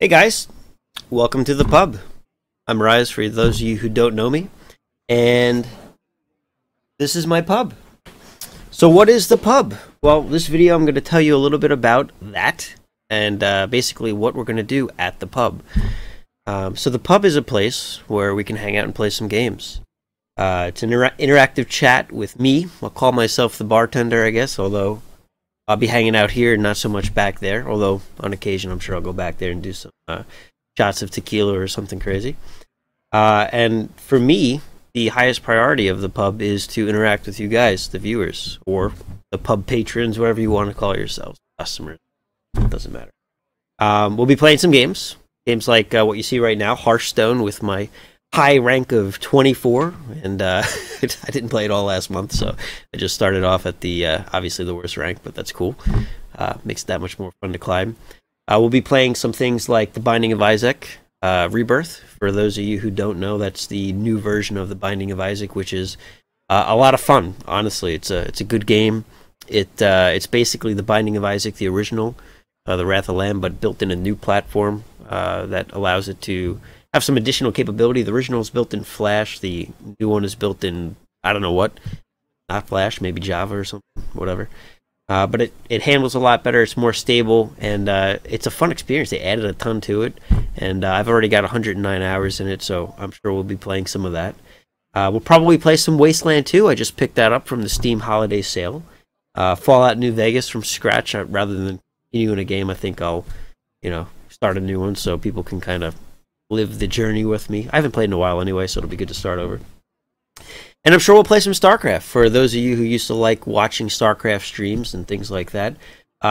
Hey guys, welcome to the pub. I'm Rise for those of you who don't know me, and this is my pub. So what is the pub? Well, this video I'm going to tell you a little bit about that and basically what we're going to do at the pub. So the pub is a place where we can hang out and play some games. It's an interactive chat with me. I'll call myself the bartender, I guess, although I'll be hanging out here, not so much back there, although on occasion I'm sure I'll go back there and do some shots of tequila or something crazy. And for me, the highest priority of the pub is to interact with you guys, the viewers, or the pub patrons, whatever you want to call yourselves, customers. It doesn't matter. We'll be playing some games. Games like what you see right now, Hearthstone, with my high rank of 24, and I didn't play it all last month, so I just started off at the obviously the worst rank, but that's cool. Makes it that much more fun to climb. We'll be playing some things like The Binding of Isaac Rebirth. For those of you who don't know, that's the new version of The Binding of Isaac, which is a lot of fun. Honestly, it's a good game. It's basically The Binding of Isaac, the original, the Wrath of Lamb, but built in a new platform that allows it to have some additional capability. The original is built in Flash. The new one is built in, I don't know what, not Flash, maybe Java or something, whatever. But it handles a lot better. It's more stable, and it's a fun experience. They added a ton to it, and I've already got 109 hours in it, so I'm sure we'll be playing some of that. We'll probably play some Wasteland 2. I just picked that up from the Steam Holiday Sale. Fallout New Vegas from scratch. Rather than continuing a game, I think I'll, start a new one so people can kind of live the journey with me. I haven't played in a while anyway, so it'll be good to start over. And I'm sure we'll play some StarCraft for those of you who used to like watching StarCraft streams and things like that.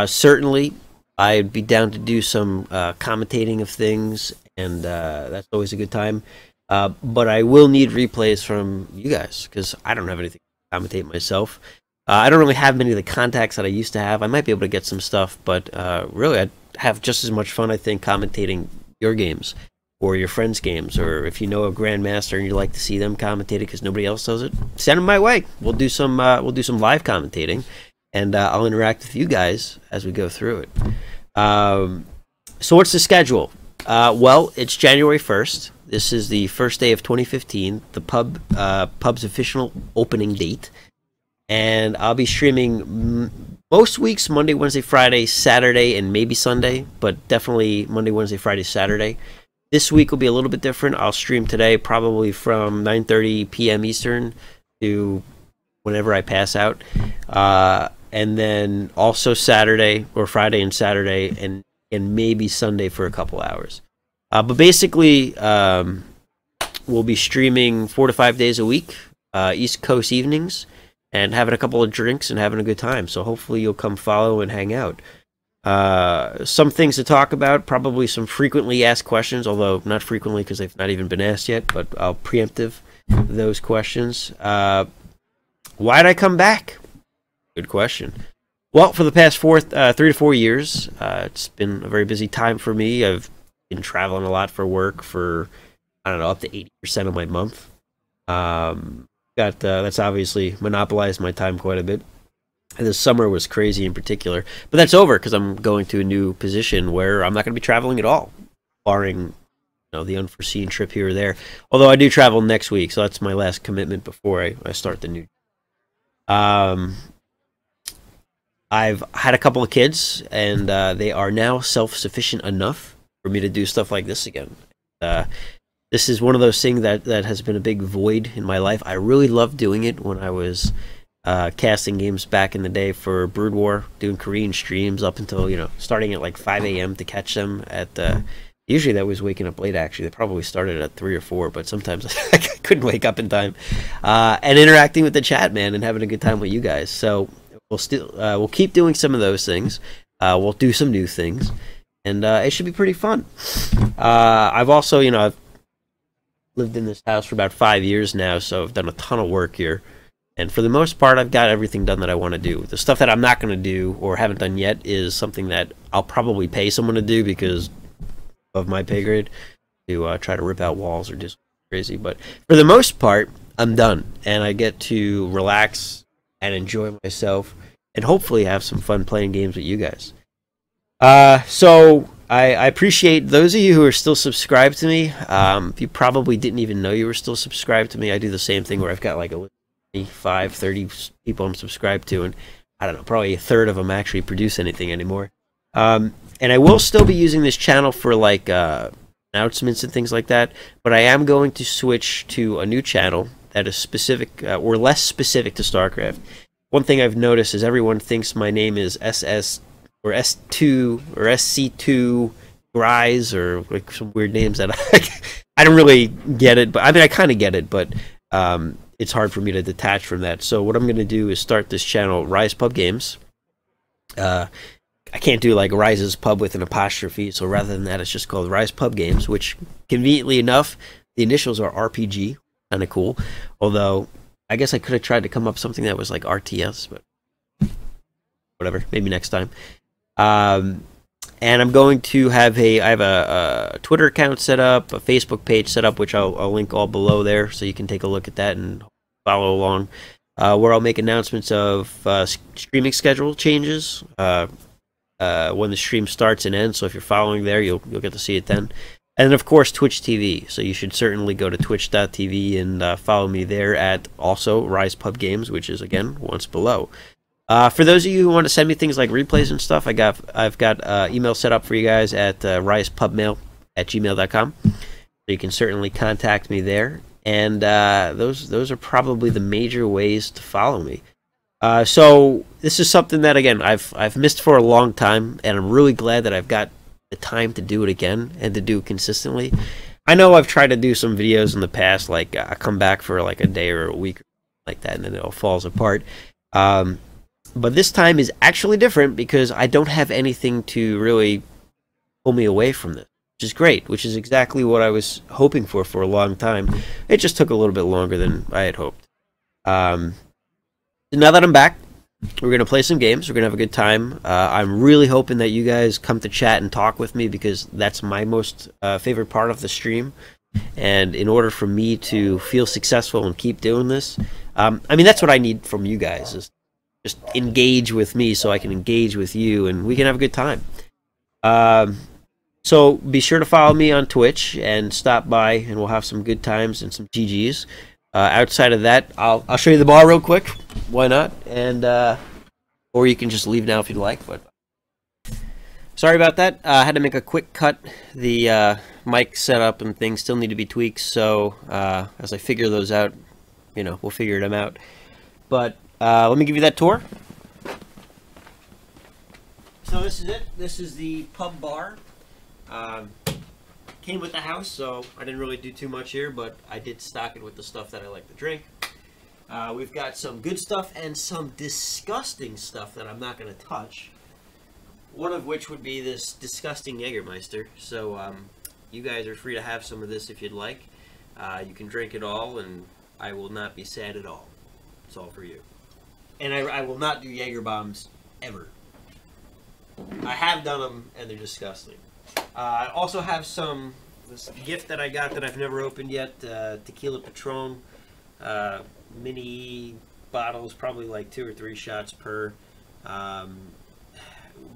Certainly, I'd be down to do some commentating of things, and that's always a good time. But I will need replays from you guys, because I don't have anything to commentate myself. I don't really have many of the contacts that I used to have. I might be able to get some stuff, but really I'd have just as much fun, I think, commentating your games or your friends' games, or if you know a grandmaster and you'd like to see them commentated because nobody else does it, send them my way. We'll do some live commentating, and I'll interact with you guys as we go through it. So what's the schedule? Well, it's January 1st. This is the first day of 2015, the pub's official opening date, and I'll be streaming most weeks Monday, Wednesday, Friday, Saturday, and maybe Sunday, but definitely Monday, Wednesday, Friday, Saturday. This week will be a little bit different. I'll stream today probably from 9:30 p.m. Eastern to whenever I pass out. And then also Saturday, or Friday and Saturday, and maybe Sunday for a couple hours. But basically, we'll be streaming 4 to 5 days a week, East Coast evenings, and having a couple of drinks and having a good time. So hopefully you'll come follow and hang out. Some things to talk about, probably some frequently asked questions, although not frequently because they've not even been asked yet, but I'll preemptive those questions. Why'd I come back? Good question. Well, for the past 3 to 4 years, it's been a very busy time for me. I've been traveling a lot for work for, I don't know, up to 80% of my month. That's obviously monopolized my time quite a bit. And this summer was crazy in particular, but that's over because I'm going to a new position where I'm not going to be traveling at all, barring the unforeseen trip here or there. Although I do travel next week, so that's my last commitment before I start the new. I've had a couple of kids, and they are now self-sufficient enough for me to do stuff like this again. This is one of those things that has been a big void in my life. I really loved doing it when I was casting games back in the day for Brood War, doing Korean streams up until, starting at like 5 a.m. to catch them at, usually that was waking up late actually. They probably started at 3 or 4, but sometimes I couldn't wake up in time. And interacting with the chat, man, and having a good time with you guys. So we'll keep doing some of those things. We'll do some new things, and it should be pretty fun. I've also, I've lived in this house for about 5 years now, so I've done a ton of work here. And for the most part, I've got everything done that I want to do. The stuff that I'm not going to do or haven't done yet is something that I'll probably pay someone to do because of my pay grade, to try to rip out walls or do something crazy. But for the most part, I'm done. And I get to relax and enjoy myself and hopefully have some fun playing games with you guys. So I appreciate those of you who are still subscribed to me. You probably didn't even know you were still subscribed to me. I do the same thing where I've got like a 25, 30 people I'm subscribed to, and I don't know, probably a third of them actually produce anything anymore. And I will still be using this channel for like announcements and things like that, but I am going to switch to a new channel that is specific or less specific to StarCraft. One thing I've noticed is everyone thinks my name is SS or S2 or SC2 Rise or like some weird names that I don't really get it, but I mean I kind of get it, but it's hard for me to detach from that. So what I'm going to do is start this channel, Rise Pub Games. I can't do like Rise's Pub with an apostrophe, so rather than that, it's just called Rise Pub Games, which conveniently enough, the initials are RPG, kind of cool. Although I guess I could have tried to come up with something that was like RTS, but whatever, maybe next time. And I'm going to have I have a Twitter account set up, a Facebook page set up, which I'll link all below there, so you can take a look at that and follow along, where I'll make announcements of streaming schedule changes when the stream starts and ends. So if you're following there, you'll get to see it then. And then, of course, Twitch TV. So you should certainly go to twitch.tv and follow me there at also Rise Pub Games, which is, again, once below. For those of you who want to send me things like replays and stuff, I've got email set up for you guys at risepubmail@gmail.com. So you can certainly contact me there. And those are probably the major ways to follow me. So this is something that, again, I've missed for a long time, and I'm really glad that I've got the time to do it again and to do it consistently. I know I've tried to do some videos in the past, like I come back for like a day or a week like that, and then it all falls apart. But this time is actually different because I don't have anything to really pull me away from this, which is great, which is exactly what I was hoping for a long time. It just took a little bit longer than I had hoped. So now that I'm back, we're going to play some games. We're going to have a good time. I'm really hoping that you guys come to chat and talk with me because that's my most favorite part of the stream. And in order for me to feel successful and keep doing this, I mean, that's what I need from you guys, is just engage with me so I can engage with you and we can have a good time. So be sure to follow me on Twitch and stop by and we'll have some good times and some GGs. Outside of that, I'll show you the bar real quick. Why not? And or you can just leave now if you'd like. But sorry about that. I had to make a quick cut. The mic setup and things still need to be tweaked. So as I figure those out, you know, we'll figure them out. But let me give you that tour. So this is it. This is the pub bar. Came with the house, so I didn't really do too much here, but I did stock it with the stuff that I like to drink. We've got some good stuff and some disgusting stuff that I'm not going to touch. One of which would be this disgusting Jägermeister. So you guys are free to have some of this if you'd like. You can drink it all, and I will not be sad at all. It's all for you. And I will not do Jaeger bombs ever. I have done them, and they're disgusting. I also have this gift that I got that I've never opened yet, Tequila Patron, mini bottles, probably like 2 or 3 shots per.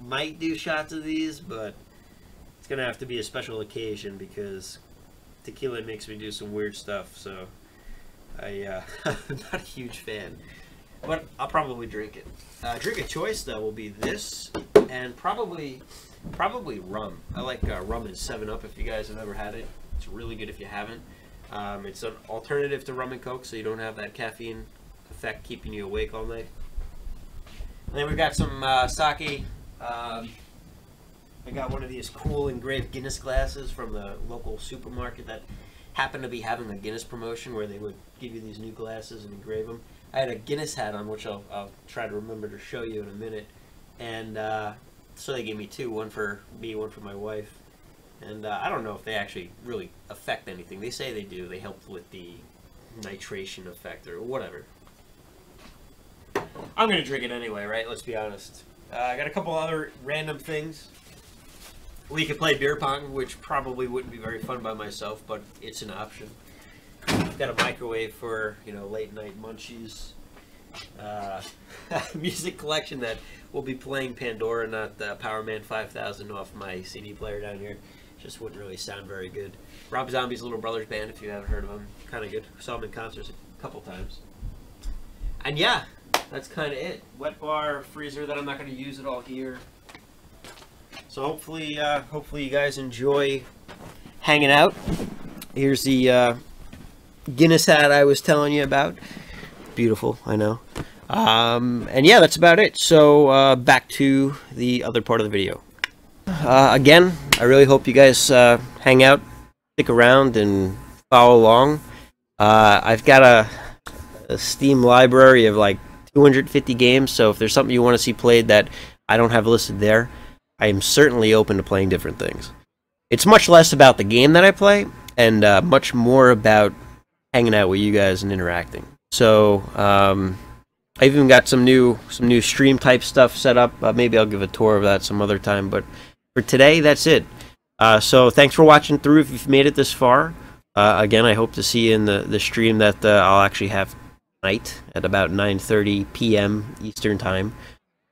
Might do shots of these, but it's going to have to be a special occasion because tequila makes me do some weird stuff, so I'm not a huge fan. But I'll probably drink it. Drink of choice, though, will be this, and probably rum. I like rum and 7-Up if you guys have ever had it. It's really good if you haven't. It's an alternative to rum and Coke, so you don't have that caffeine effect keeping you awake all night. And then we've got some sake. I got one of these cool engraved Guinness glasses from the local supermarket that happened to be having a Guinness promotion where they would give you these new glasses and engrave them. I had a Guinness hat on, which I'll try to remember to show you in a minute. And so they gave me 2, one for me, one for my wife. And I don't know if they actually really affect anything. They say they do. They help with the nitration effect or whatever. I'm going to drink it anyway, right? Let's be honest. I got a couple other random things. We could play beer pong, which probably wouldn't be very fun by myself, but it's an option. Got a microwave for, you know, late night munchies. music collection that will be playing Pandora, not the Powerman 5000 off my CD player down here. Just wouldn't really sound very good. Rob Zombie's Little Brothers Band, if you haven't heard of them, kind of good. Saw them in concerts a couple times. And yeah, that's kind of it. Wet bar, freezer that I'm not going to use it all here. So hopefully you guys enjoy hanging out. Here's the Guinness hat I was telling you about. Beautiful, I know. And yeah, that's about it. So back to the other part of the video. Again, I really hope you guys hang out, stick around, and follow along. I've got a Steam library of like 250 games, so if there's something you want to see played that I don't have listed there, I am certainly open to playing different things. It's much less about the game that I play, and much more about hanging out with you guys and interacting. So I've even got some new stream type stuff set up. Maybe I'll give a tour of that some other time, but for today, that's it. So thanks for watching through if you've made it this far. Again, I hope to see you in the stream that I'll actually have tonight at about 9:30 p.m. Eastern Time.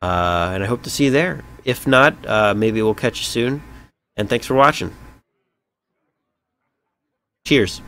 And I hope to see you there. If not, maybe we'll catch you soon. And thanks for watching. Cheers.